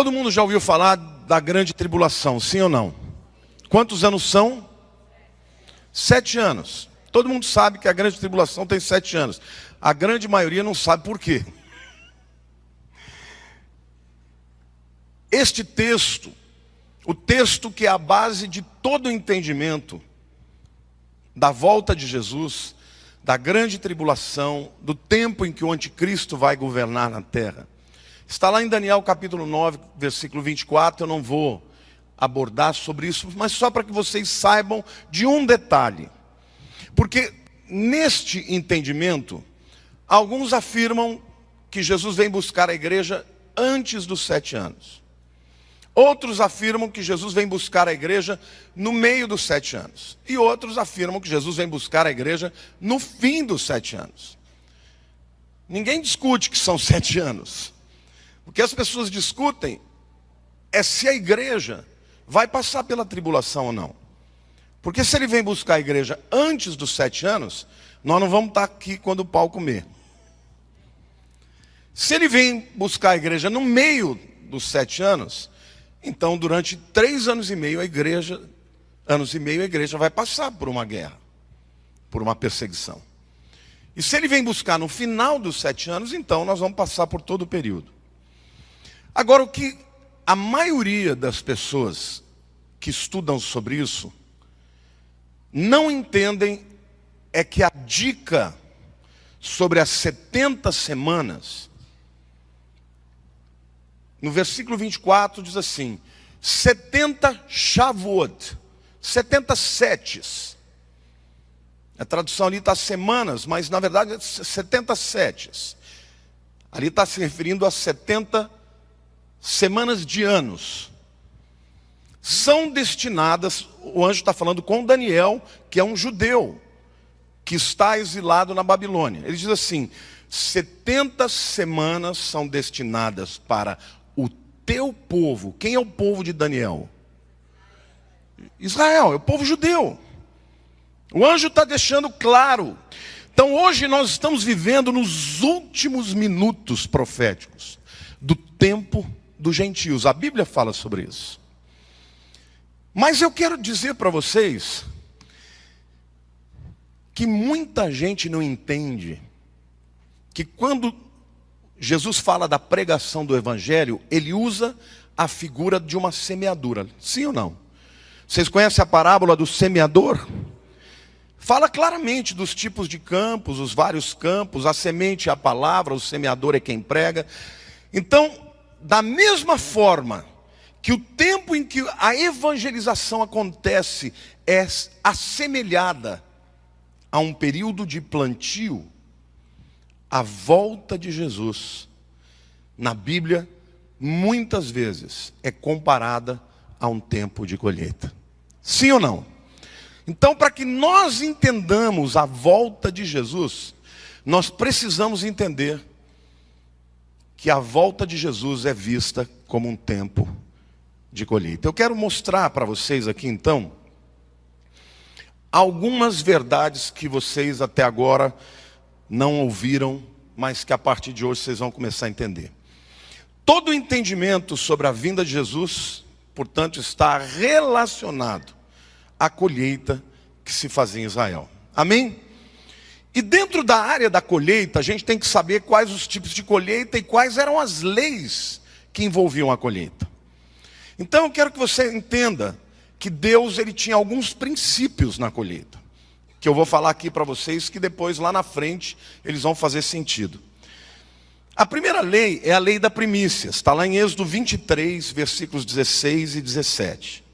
Todo mundo já ouviu falar da grande tribulação, sim ou não? Quantos anos são? 7 anos. Todo mundo sabe que a grande tribulação tem 7 anos. A grande maioria não sabe por quê. Este texto, o texto que é a base de todo o entendimento da volta de Jesus, da grande tribulação, do tempo em que o anticristo vai governar na terra, está lá em Daniel capítulo 9, versículo 24, eu não vou abordar sobre isso, mas só para que vocês saibam de um detalhe. Porque neste entendimento, alguns afirmam que Jesus vem buscar a igreja antes dos 7 anos. Outros afirmam que Jesus vem buscar a igreja no meio dos 7 anos. E outros afirmam que Jesus vem buscar a igreja no fim dos 7 anos. Ninguém discute que são 7 anos. O que as pessoas discutem é se a igreja vai passar pela tribulação ou não. Porque se ele vem buscar a igreja antes dos 7 anos, nós não vamos estar aqui quando o pau comer. Se ele vem buscar a igreja no meio dos 7 anos, então durante 3 anos e meio a igreja vai passar por uma guerra, por uma perseguição. E se ele vem buscar no final dos 7 anos, então nós vamos passar por todo o período. Agora, o que a maioria das pessoas que estudam sobre isso não entendem é que a dica sobre as 70 semanas, no versículo 24 diz assim, 70 Shavuot, 70 setes. A tradução ali está semanas, mas na verdade é 70 setes. Ali está se referindo a 70 semanas de anos. São destinadas, o anjo está falando com Daniel, que é um judeu, que está exilado na Babilônia. Ele diz assim, 70 semanas são destinadas para o teu povo. Quem é o povo de Daniel? Israel, é o povo judeu. O anjo está deixando claro. Então hoje nós estamos vivendo nos últimos minutos proféticos do tempo dos gentios. A Bíblia fala sobre isso. Mas eu quero dizer para vocês que muita gente não entende que quando Jesus fala da pregação do evangelho, ele usa a figura de uma semeadura. Sim ou não? Vocês conhecem a parábola do semeador? Fala claramente dos tipos de campos, os vários campos, a semente é a palavra, o semeador é quem prega. Então, da mesma forma que o tempo em que a evangelização acontece é assemelhada a um período de plantio, a volta de Jesus, na Bíblia, muitas vezes é comparada a um tempo de colheita. Sim ou não? Então, para que nós entendamos a volta de Jesus, nós precisamos entender que a volta de Jesus é vista como um tempo de colheita. Eu quero mostrar para vocês aqui, então, algumas verdades que vocês até agora não ouviram, mas que a partir de hoje vocês vão começar a entender. Todo o entendimento sobre a vinda de Jesus, portanto, está relacionado à colheita que se fazia em Israel. Amém? E dentro da área da colheita, a gente tem que saber quais os tipos de colheita e quais eram as leis que envolviam a colheita. Então eu quero que você entenda que Deus ele tinha alguns princípios na colheita, que eu vou falar aqui para vocês, que depois lá na frente eles vão fazer sentido. A primeira lei é a lei da primícia, está lá em Êxodo 23, versículos 16 e 17.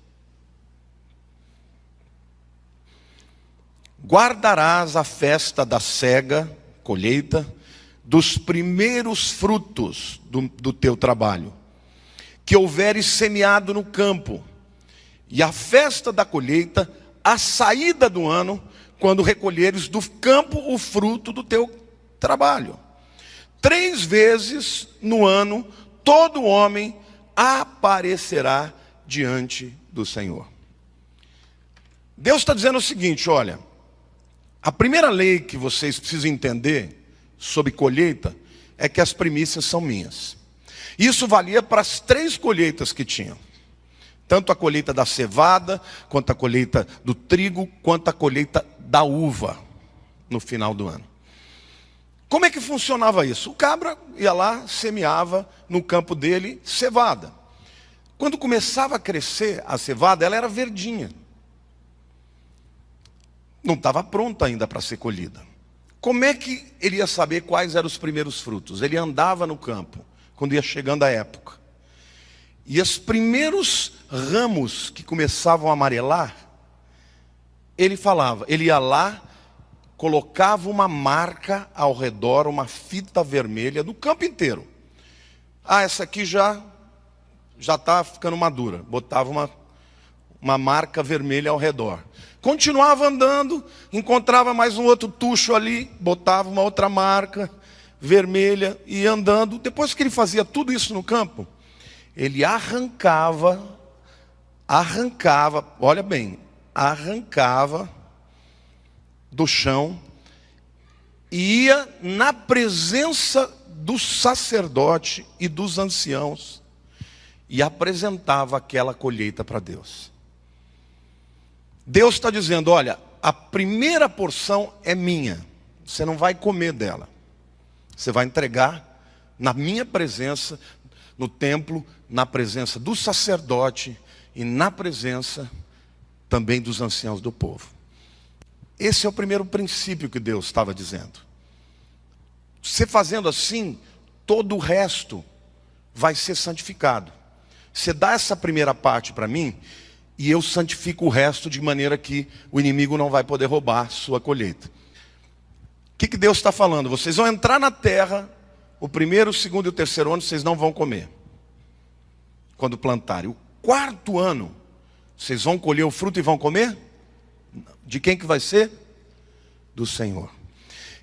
Guardarás a festa da cega, colheita, dos primeiros frutos do teu trabalho, que houveres semeado no campo, e a festa da colheita, a saída do ano, quando recolheres do campo o fruto do teu trabalho. 3 vezes no ano, todo homem aparecerá diante do Senhor. Deus está dizendo o seguinte, olha, a primeira lei que vocês precisam entender sobre colheita é que as primícias são minhas. Isso valia para as 3 colheitas que tinham. Tanto a colheita da cevada, quanto a colheita do trigo, quanto a colheita da uva no final do ano. Como é que funcionava isso? O cabra ia lá, semeava no campo dele cevada. Quando começava a crescer a cevada, ela era verdinha. Não estava pronta ainda para ser colhida. Como é que ele ia saber quais eram os primeiros frutos? Ele andava no campo, quando ia chegando a época. E os primeiros ramos que começavam a amarelar, ele ia lá, colocava uma marca ao redor, uma fita vermelha, no campo inteiro. Essa aqui já está ficando madura. Botava uma marca vermelha ao redor. Continuava andando, encontrava mais um outro tucho ali, botava uma outra marca vermelha e ia andando. Depois que ele fazia tudo isso no campo, ele arrancava, olha bem, arrancava do chão e ia na presença do sacerdote e dos anciãos e apresentava aquela colheita para Deus. Deus está dizendo, olha, a primeira porção é minha, você não vai comer dela, você vai entregar na minha presença, no templo, na presença do sacerdote e na presença também dos anciãos do povo. Esse é o primeiro princípio que Deus estava dizendo. Você fazendo assim, todo o resto vai ser santificado. Você dá essa primeira parte para mim, e eu santifico o resto de maneira que o inimigo não vai poder roubar sua colheita. O que Deus está falando? Vocês vão entrar na terra, o primeiro, o segundo e o terceiro ano vocês não vão comer, quando plantarem. O 4º ano, vocês vão colher o fruto e vão comer? De quem que vai ser? Do Senhor.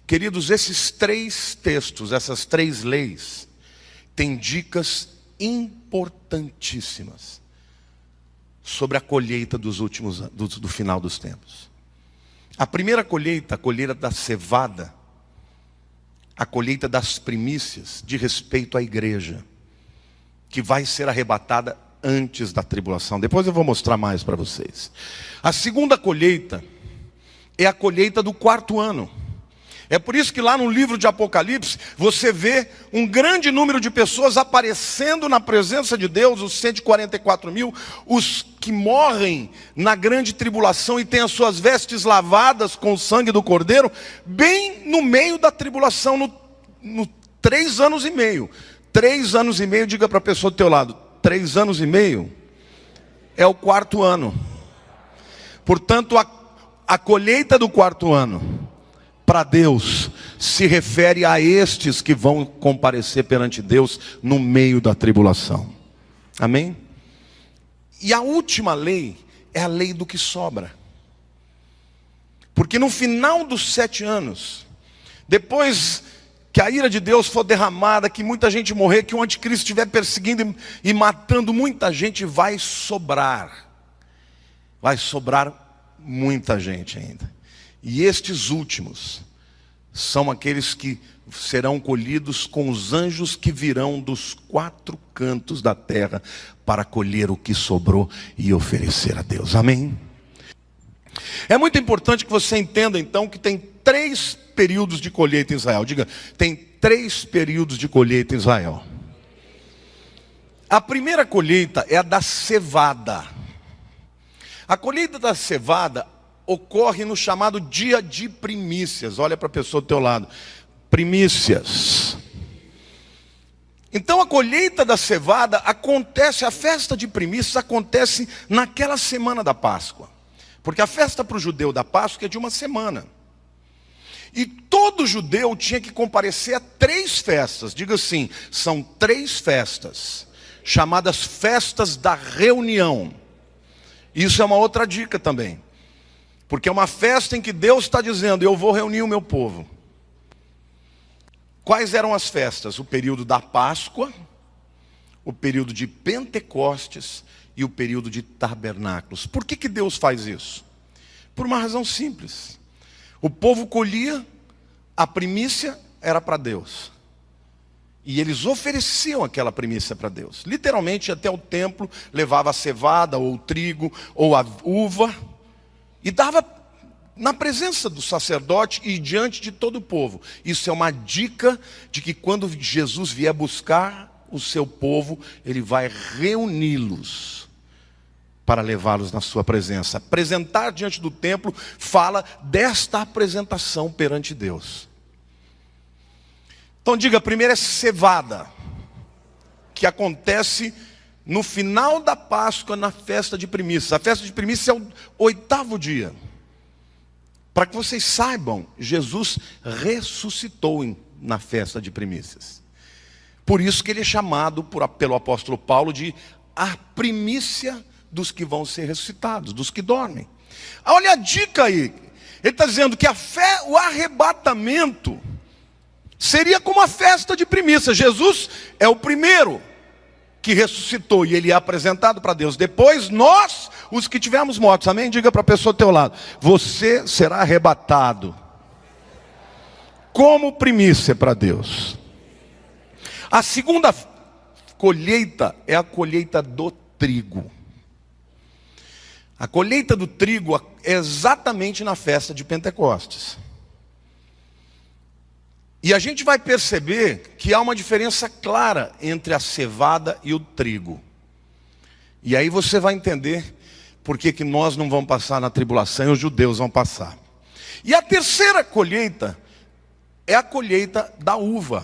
Queridos, esses 3 textos, essas 3 leis, têm dicas importantíssimas sobre a colheita dos últimos anos, do final dos tempos. A primeira colheita, a colheita da cevada, a colheita das primícias, de respeito à igreja, que vai ser arrebatada antes da tribulação. Depois eu vou mostrar mais para vocês. A segunda colheita é a colheita do 4º ano. É por isso que lá no livro de Apocalipse, você vê um grande número de pessoas aparecendo na presença de Deus, os 144 mil, os que morrem na grande tribulação e têm as suas vestes lavadas com o sangue do Cordeiro, bem no meio da tribulação, no 3 anos e meio. 3 anos e meio, diga para a pessoa do teu lado, 3 anos e meio é o 4º ano. Portanto, a colheita do 4º ano, para Deus, se refere a estes que vão comparecer perante Deus no meio da tribulação. Amém? E a última lei é a lei do que sobra. Porque no final dos 7 anos, depois que a ira de Deus for derramada, que muita gente morrer, que o anticristo estiver perseguindo e matando muita gente, vai sobrar. Vai sobrar muita gente ainda. E estes últimos são aqueles que serão colhidos com os anjos que virão dos 4 cantos da terra para colher o que sobrou e oferecer a Deus. Amém? É muito importante que você entenda então que tem 3 períodos de colheita em Israel. Diga, tem 3 períodos de colheita em Israel. A primeira colheita é a da cevada. A colheita da cevada ocorre no chamado dia de primícias. Olha para a pessoa do teu lado. Primícias. Então a colheita da cevada acontece, a festa de primícias acontece naquela semana da Páscoa. Porque a festa para o judeu da Páscoa é de uma semana. E todo judeu tinha que comparecer a 3 festas. Diga assim, são 3 festas, chamadas festas da reunião. Isso é uma outra dica também. Porque é uma festa em que Deus está dizendo, eu vou reunir o meu povo. Quais eram as festas? O período da Páscoa, o período de Pentecostes e o período de Tabernáculos. Por que Deus faz isso? Por uma razão simples. O povo colhia, a primícia era para Deus. E eles ofereciam aquela primícia para Deus. Literalmente, até o templo, levava a cevada, ou o trigo, ou a uva, e dava na presença do sacerdote e diante de todo o povo. Isso é uma dica de que quando Jesus vier buscar o seu povo, ele vai reuni-los para levá-los na sua presença. Apresentar diante do templo fala desta apresentação perante Deus. Então diga, primeiro é cevada, que acontece no final da Páscoa, na festa de primícias. A festa de primícias é o 8º dia. Para que vocês saibam, Jesus ressuscitou na festa de primícias. Por isso que ele é chamado pelo apóstolo Paulo de a primícia dos que vão ser ressuscitados, dos que dormem. Olha a dica aí. Ele está dizendo que a fé, o arrebatamento, seria como a festa de primícias. Jesus é o primeiro que ressuscitou e ele é apresentado para Deus. Depois nós, os que tivermos mortos, amém? Diga para a pessoa do teu lado: você será arrebatado como primícia para Deus. A segunda colheita é a colheita do trigo. A colheita do trigo é exatamente na festa de Pentecostes. E a gente vai perceber que há uma diferença clara entre a cevada e o trigo. E aí você vai entender por que nós não vamos passar na tribulação e os judeus vão passar. E a terceira colheita é a colheita da uva,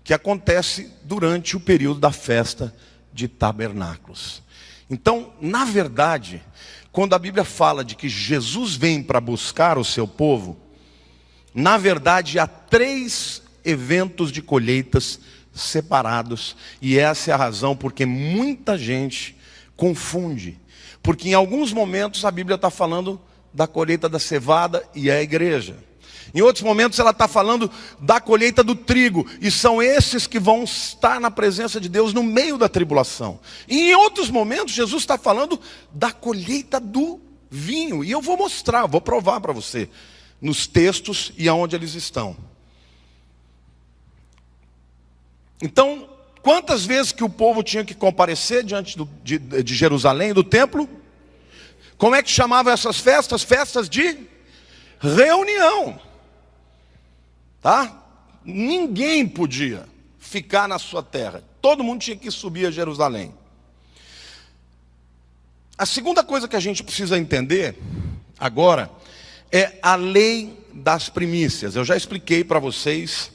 que acontece durante o período da festa de tabernáculos. Então, na verdade, quando a Bíblia fala de que Jesus vem para buscar o seu povo, na verdade, há 3 eventos de colheitas separados. E essa é a razão porque muita gente confunde. Porque em alguns momentos a Bíblia está falando da colheita da cevada e é a igreja. Em outros momentos ela está falando da colheita do trigo. E são esses que vão estar na presença de Deus no meio da tribulação. E em outros momentos Jesus está falando da colheita do vinho. E eu vou mostrar, vou provar para você nos textos e aonde eles estão. Então, quantas vezes que o povo tinha que comparecer diante de Jerusalém, do templo? Como é que chamavam essas festas? Festas de reunião. Tá? Ninguém podia ficar na sua terra. Todo mundo tinha que subir a Jerusalém. A segunda coisa que a gente precisa entender agora é a lei das primícias. Eu já expliquei para vocês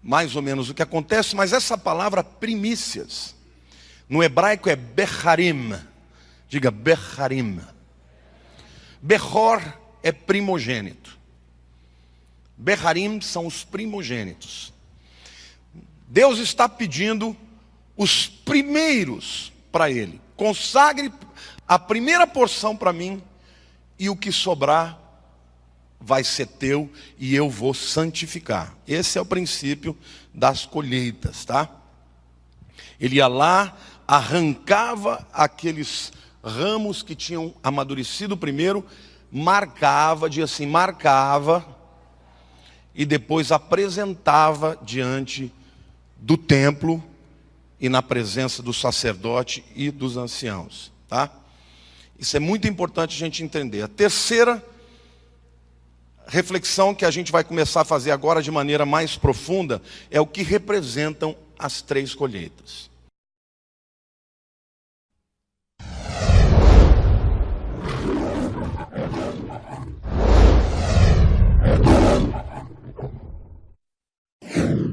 mais ou menos o que acontece, mas essa palavra primícias, no hebraico é becharim. Diga becharim. Bechor é primogênito. Becharim são os primogênitos. Deus está pedindo os primeiros para ele. Consagre a primeira porção para mim, e o que sobrar vai ser teu e eu vou santificar. Esse é o princípio das colheitas, tá? Ele ia lá, arrancava aqueles ramos que tinham amadurecido primeiro, marcava, dizia assim, marcava, e depois apresentava diante do templo e na presença do sacerdote e dos anciãos, tá? Isso é muito importante a gente entender. A terceira reflexão que a gente vai começar a fazer agora de maneira mais profunda é o que representam as 3 colheitas.